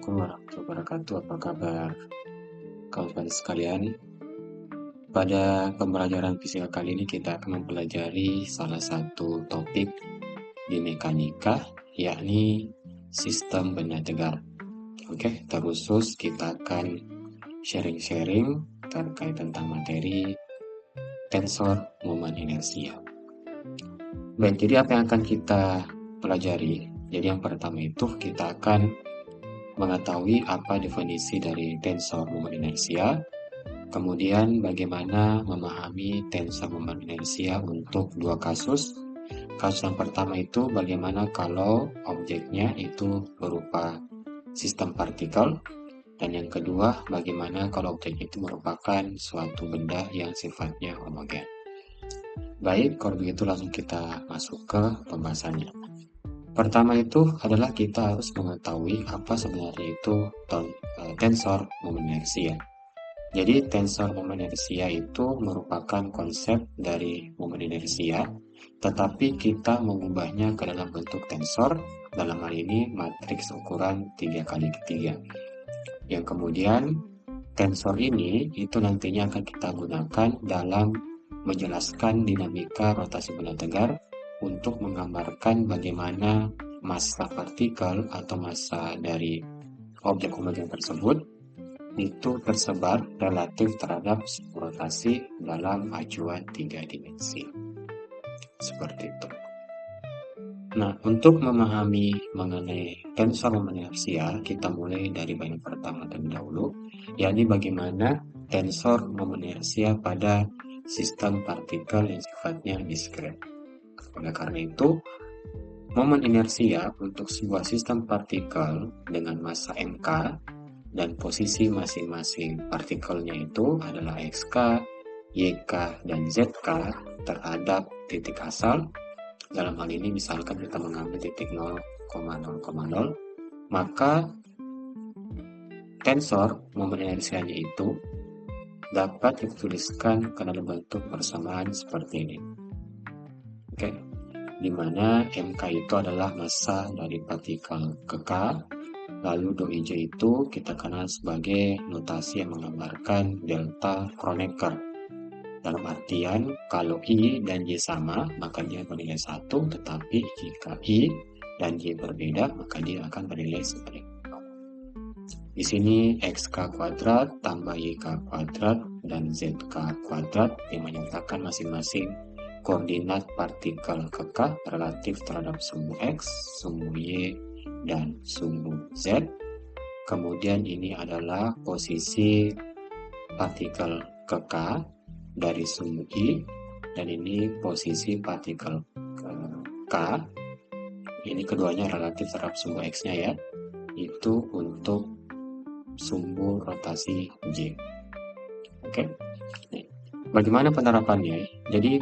Assalamualaikum warahmatullahi wabarakatuh. Apa kabar kawan-kawan sekalian? Pada pembelajaran fisika kali ini kita akan mempelajari salah satu topik di mekanika, yakni sistem benda tegar. Oke, terkhusus kita akan sharing-sharing terkait tentang materi tensor momen inersia. Baik, jadi apa yang akan kita pelajari? Jadi yang pertama itu kita akan mengetahui apa definisi dari tensor momen inersia, kemudian bagaimana memahami tensor momen inersia untuk dua kasus. Kasus yang pertama itu bagaimana kalau objeknya itu berupa sistem partikel, dan yang kedua bagaimana kalau objek itu merupakan suatu benda yang sifatnya homogen. Baik, kalau begitu langsung kita masuk ke pembahasannya. Pertama itu adalah kita harus mengetahui apa sebenarnya itu tensor momen inersia. Jadi tensor momen inersia itu merupakan konsep dari momen inersia, tetapi kita mengubahnya ke dalam bentuk tensor, dalam hal ini matriks ukuran 3x3. Yang kemudian tensor ini itu nantinya akan kita gunakan dalam menjelaskan dinamika rotasi benda tegar untuk menggambarkan bagaimana massa partikel atau massa dari objek homogen tersebut itu tersebar relatif terhadap rotasi dalam acuan 3 dimensi. Seperti itu. Nah, untuk memahami mengenai tensor momen inersia, kita mulai dari bagian pertama terlebih dahulu, yakni bagaimana tensor momen inersia pada sistem partikel yang sifatnya diskret. Oleh karena itu, momen inersia untuk sebuah sistem partikel dengan massa mk dan posisi masing-masing partikelnya itu adalah xk, yk, dan zk terhadap titik asal. Dalam hal ini misalkan kita mengambil titik 0,0,0, maka tensor momen inersianya itu dapat dituliskan ke dalam bentuk persamaan seperti ini. Oke, di mana mk itu adalah massa dari partikel ke K, lalu dou Ij itu kita kenal sebagai notasi yang menggambarkan delta Kronecker. Dalam artian, kalau I dan Y sama, maka dia bernilai 1, tetapi jika I dan Y berbeda, maka dia akan bernilai 1. Di sini xk kuadrat tambah yk kuadrat dan zk kuadrat yang menyatakan masing-masing koordinat partikel ke K relatif terhadap sumbu X, sumbu Y, dan sumbu Z. Kemudian ini adalah posisi partikel ke K dari sumbu I, dan ini posisi partikel ke K. Ini keduanya relatif terhadap sumbu X-nya ya. Itu untuk sumbu rotasi J. Oke. Bagaimana penerapannya? Jadi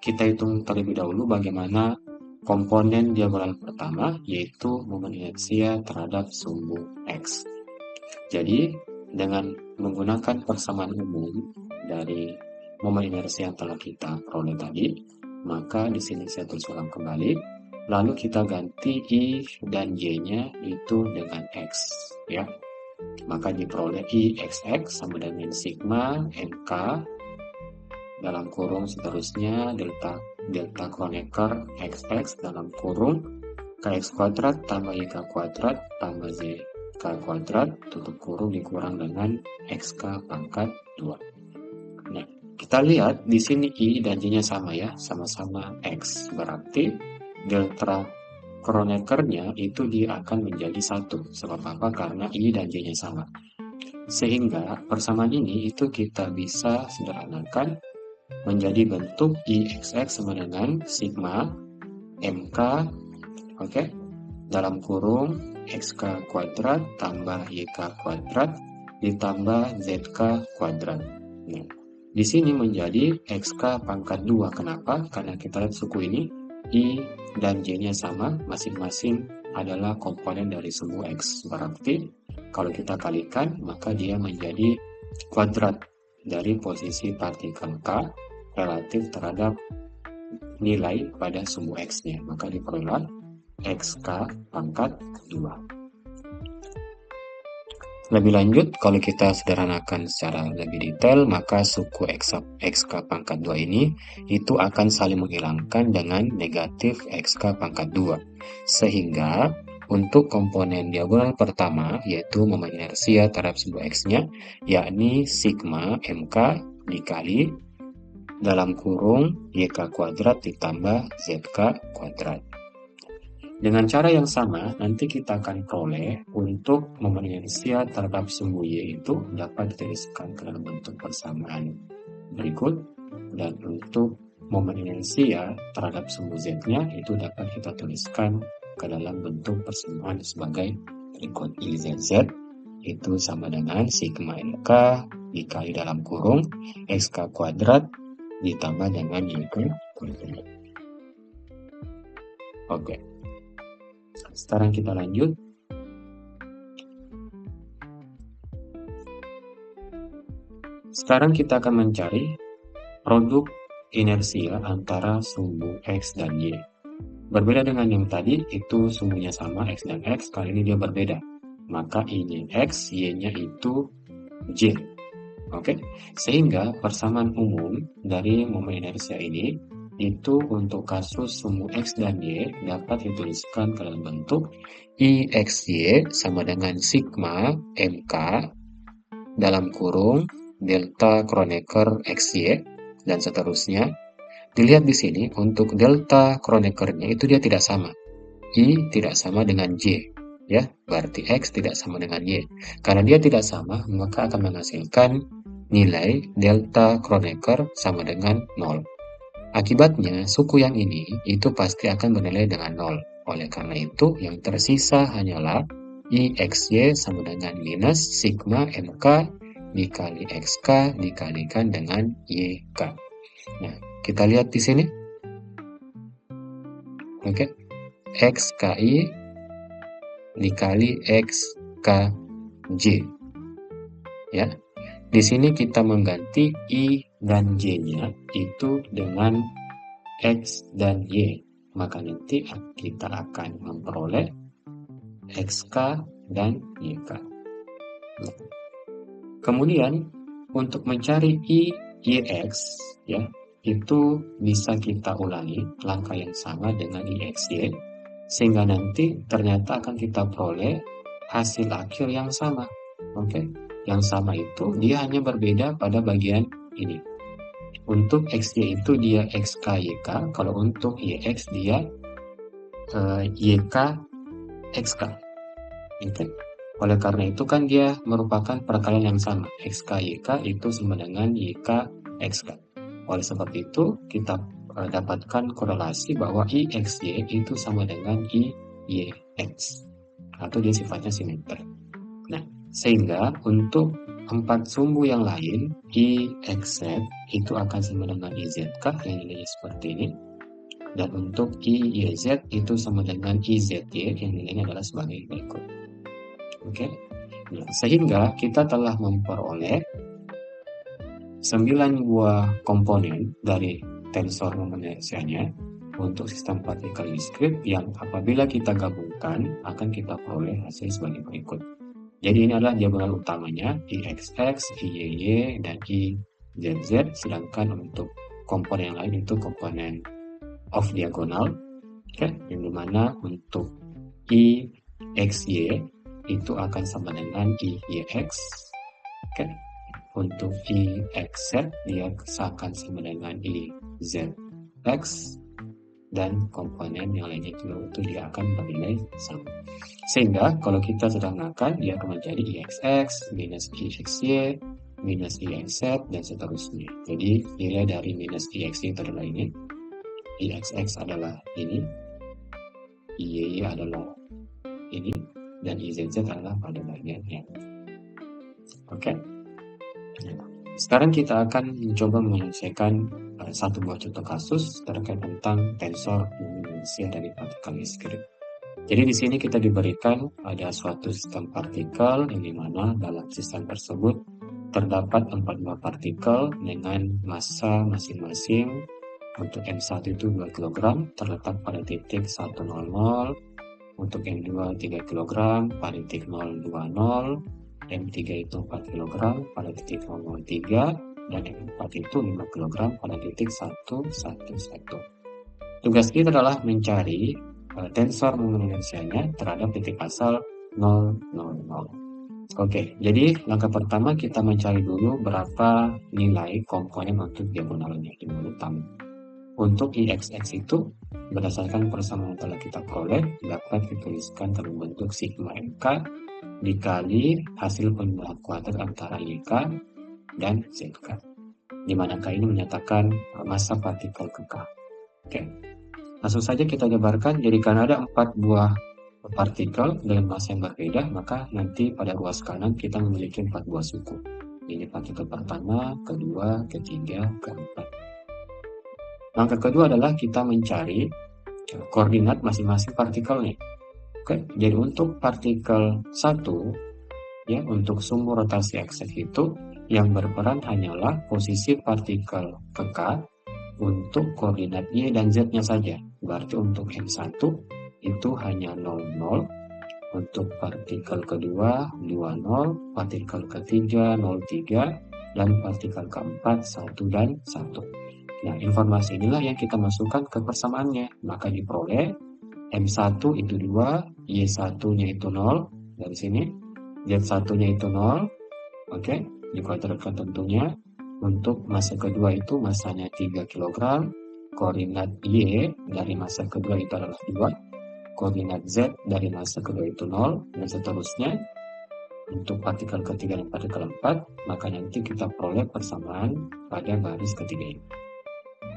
kita hitung terlebih dahulu bagaimana komponen diagonal pertama, yaitu momen inersia terhadap sumbu X. Jadi, dengan menggunakan persamaan umum dari momen inersia yang telah kita peroleh tadi, maka di sini saya tulis ulang kembali, lalu kita ganti I dan Y-nya itu dengan X, ya. Maka diperoleh I XX sama dengan sigma MK dalam kurung seterusnya delta Kronecker XX dalam kurung kx kuadrat tambah yk kuadrat tambah zk kuadrat tutup kurung dikurang dengan xk pangkat 2. Nah, kita lihat di sini I dan Y-nya sama ya, sama-sama X. Berarti delta Kronecker-nya itu dia akan menjadi 1. Sebab apa? Karena I dan Y-nya sama. Sehingga persamaan ini itu kita bisa sederhanakan menjadi bentuk IXX sama dengan sigma MK, oke, dalam kurung XK kuadrat tambah YK kuadrat ditambah ZK kuadrat. Nah, di sini menjadi XK pangkat 2. Kenapa? Karena kita lihat suku ini I dan Y-nya sama, masing-masing adalah komponen dari sumbu X. Berarti kalau kita kalikan, maka dia menjadi kuadrat dari posisi partikel K relatif terhadap nilai pada sumbu X-nya. Maka diperoleh XK pangkat 2. Lebih lanjut, kalau kita sederhanakan secara lebih detail, maka suku XK pangkat 2 ini itu akan saling menghilangkan dengan negatif XK pangkat 2. Sehingga untuk komponen diagonal pertama, yaitu momen inersia terhadap sebuah X-nya, yakni sigma MK dikali dalam kurung YK kuadrat ditambah ZK kuadrat. Dengan cara yang sama, nanti kita akan peroleh untuk momen inersia terhadap sumbu Y itu dapat dituliskan ke dalam bentuk persamaan berikut, dan untuk momen inersia terhadap sumbu Z-nya itu dapat kita tuliskan ke dalam bentuk persamaan sebagai berikut. IZZ itu sama dengan sigma MK dikali dalam kurung XK kuadrat ditambah dengan YK kuadrat. Oke. Sekarang kita lanjut. Sekarang kita akan mencari produk inersia antara sumbu X dan Y. Berbeda dengan yang tadi, itu sumbunya sama X dan X, kali ini dia berbeda. Maka I-nya X, Y-nya itu J. Oke, sehingga persamaan umum dari momen inersia ini itu untuk kasus sumbu X dan Y dapat dituliskan ke dalam bentuk IXY sama dengan sigma MK dalam kurung delta Kronecker XY dan seterusnya. Dilihat di sini untuk delta Kronecker-nya itu dia tidak sama. I tidak sama dengan J, ya, berarti X tidak sama dengan Y. Karena dia tidak sama, maka akan menghasilkan nilai delta Kronecker sama dengan 0. Akibatnya, suku yang ini itu pasti akan bernilai dengan 0. Oleh karena itu, yang tersisa hanyalah IXY sama dengan minus sigma MK dikali XK dikalikan dengan YK. Nah, kita lihat di sini. Oke. XKI dikali XKJ. Ya. Di sini kita mengganti I dan J-nya itu dengan X dan Y. Maka nanti kita akan memperoleh XK dan YK. Kemudian untuk mencari IYX, ya, itu bisa kita ulangi langkah yang sama dengan IXY, sehingga nanti ternyata akan kita peroleh hasil akhir yang sama. Oke. Yang sama itu dia hanya berbeda pada bagian ini. Untuk XY itu dia XKYK, kalau untuk YX dia YK XK. Okay. Oleh karena itu kan dia merupakan perkalian yang sama. XKYK itu sama dengan YK XK. Oleh sebab itu kita dapatkan korelasi bahwa IXY itu sama dengan IYX, atau dia sifatnya simetri. Nah, sehingga untuk 4 sumbu yang lain, IXZ itu akan sama dengan IZK yang nilainya seperti ini. Dan untuk IYZ itu sama dengan IZY yang nilainya adalah sebagai berikut. Oke. Nah, sehingga kita telah memperoleh 9 buah komponen dari tensor momen inersianya untuk sistem partikel diskrit yang apabila kita gabungkan akan kita peroleh hasil sebagai berikut. Jadi ini adalah diagonal utamanya, IXX, IYY, dan IZZ, sedangkan untuk komponen yang lain itu komponen off diagonal, okay, yang dimana untuk IXY itu akan sama dengan IYX, okay. Untuk IXZ dia akan sama dengan IZX, dan komponen yang lainnya itu dia akan bernilai sama. Sehingga kalau kita sederhanakan dia akan menjadi IXX minus IXY minus IXZ dan seterusnya. Jadi nilai dari minus IXY itu adalah ini, IXX adalah ini, IYY adalah ini, dan IZZ adalah pada bagian yang oke. Sekarang kita akan mencoba menyelesaikan satu buah contoh kasus terkait tentang tensor inersia dari partikel diskrit. Jadi di sini kita diberikan ada suatu sistem partikel yang dimana dalam sistem tersebut terdapat 4 buah partikel dengan massa masing-masing. Untuk M1 itu 2 kg terletak pada titik 100, untuk M2 3 kg pada titik 020, M3 itu 4 kg pada titik 003, dan M4 itu 5 kg pada titik 111. Tugas kita adalah mencari tensor momen inersianya terhadap titik asal 000. Oke, jadi langkah pertama kita mencari dulu berapa nilai komponen untuk diagonalnya di mulut utama. Untuk IXX itu berdasarkan persamaan yang telah kita peroleh dapat dituliskan dalam bentuk sigma MK dikali hasil penjumlahan kuadrat antara YK dan ZK, di mana K ini menyatakan massa partikel ke K. Oke, langsung saja kita jabarkan. Jadi karena ada 4 buah partikel dengan massa yang berbeda, maka nanti pada ruas kanan kita memiliki 4 buah suku. Ini partikel pertama, kedua, ketiga, keempat. Langkah kedua adalah kita mencari koordinat masing-masing partikelnya. Oke, jadi untuk partikel 1, ya, untuk sumbu rotasi XX itu yang berperan hanyalah posisi partikel ke K untuk koordinat Y dan Z-nya saja. Berarti untuk M1 itu hanya 00, untuk partikel kedua 20, partikel ketiga 03, dan partikel keempat 1 dan 1. Nah, informasi inilah yang kita masukkan ke persamaannya, maka diperoleh M1 itu 2, Y1-nya itu 0, dari sini, Z1-nya itu 0, oke, dikuadratkan tentunya. Untuk massa kedua itu massanya 3 kg, koordinat Y dari massa kedua itu adalah 2, koordinat Z dari massa kedua itu 0, dan seterusnya. Untuk partikel ketiga dan partikel keempat, maka nanti kita peroleh persamaan pada baris ketiga ini.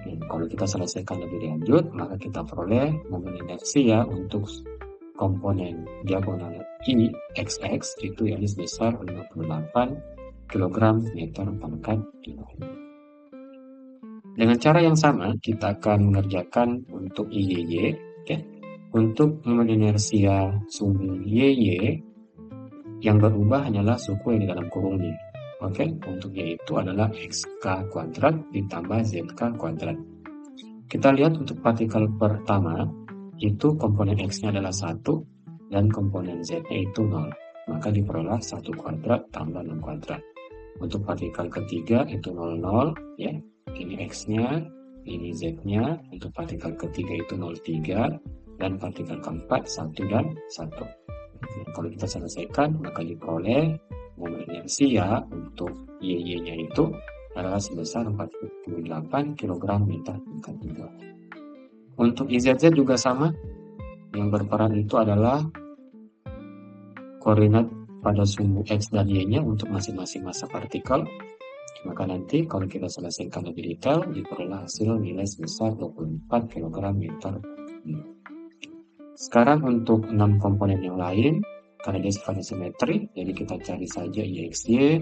Dan kalau kita selesaikan lebih lanjut, maka kita peroleh momen inersi ya untuk komponen diagonal IXX itu yakni sebesar 58 kg meter pangkat 5. Dengan cara yang sama, kita akan mengerjakan untuk IYY, okay? Untuk momen inersia sumbu YY yang berubah hanyalah suku yang di dalam kurungnya. Oke, untuk Y itu adalah XK kuadrat ditambah ZK kuadrat. Kita lihat untuk partikel pertama, itu komponen X-nya adalah 1 dan komponen Z-nya itu 0. Maka diperoleh 1 kuadrat tambah 6 kuadrat. Untuk partikel ketiga itu 00, ya. Ini X-nya, ini Z-nya. Untuk partikel ketiga itu 03. Dan partikel keempat 1 dan 1. Nah, kalau kita selesaikan, maka diperoleh momen inersia untuk YY-nya itu adalah sebesar 48 kg meter pangkat 2. Untuk IZZ juga sama, yang berperan itu adalah koordinat pada sumbu X dan Y-nya untuk masing-masing massa partikel. Maka nanti kalau kita selesaikan lebih detail, diperoleh hasil nilai sebesar 24 kg meter. Sekarang untuk 6 komponen yang lain, karena dia sifatnya simetri, jadi kita cari saja IXY,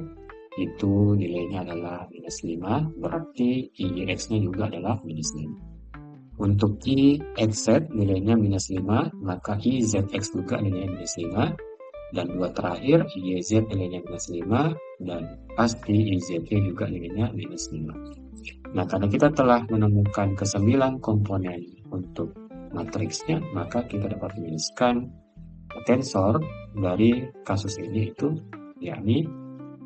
itu nilainya adalah -5, berarti IYX-nya juga adalah -5. Untuk IXZ nilainya -5, maka IZX juga nilainya -5, dan dua terakhir IYZ nilainya -5, dan pasti IZY juga nilainya -5. Nah, karena kita telah menemukan ke-9 komponen untuk matriksnya, maka kita dapat menuliskan tensor dari kasus ini itu yakni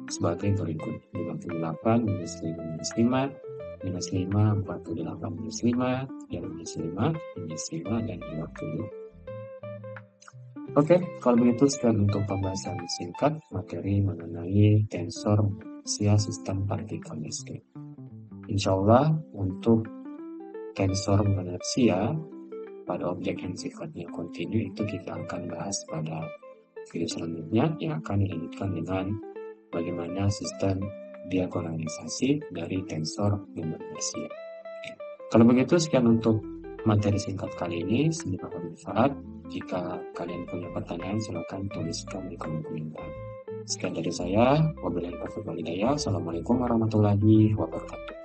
sebagai berikut: 58 -5 -5 48 -5 dan -5 dan 20. Oke, kalau begitu sekian untuk pembahasan singkat materi mengenai tensor inersia sistem partikel listrik. Insya Allah untuk tensor inersia pada objek yang sifatnya kontinu itu kita akan bahas pada video selanjutnya yang akan dilanjutkan dengan bagaimana sistem diagonalisasi dari tensor inersia. Kalau begitu sekian untuk materi singkat kali ini, semoga bermanfaat. Jika kalian punya pertanyaan silakan tuliskan di kolom komentar. Sekian dari saya, wabillahi taufiq wal hidayah. Assalamualaikum warahmatullahi wabarakatuh.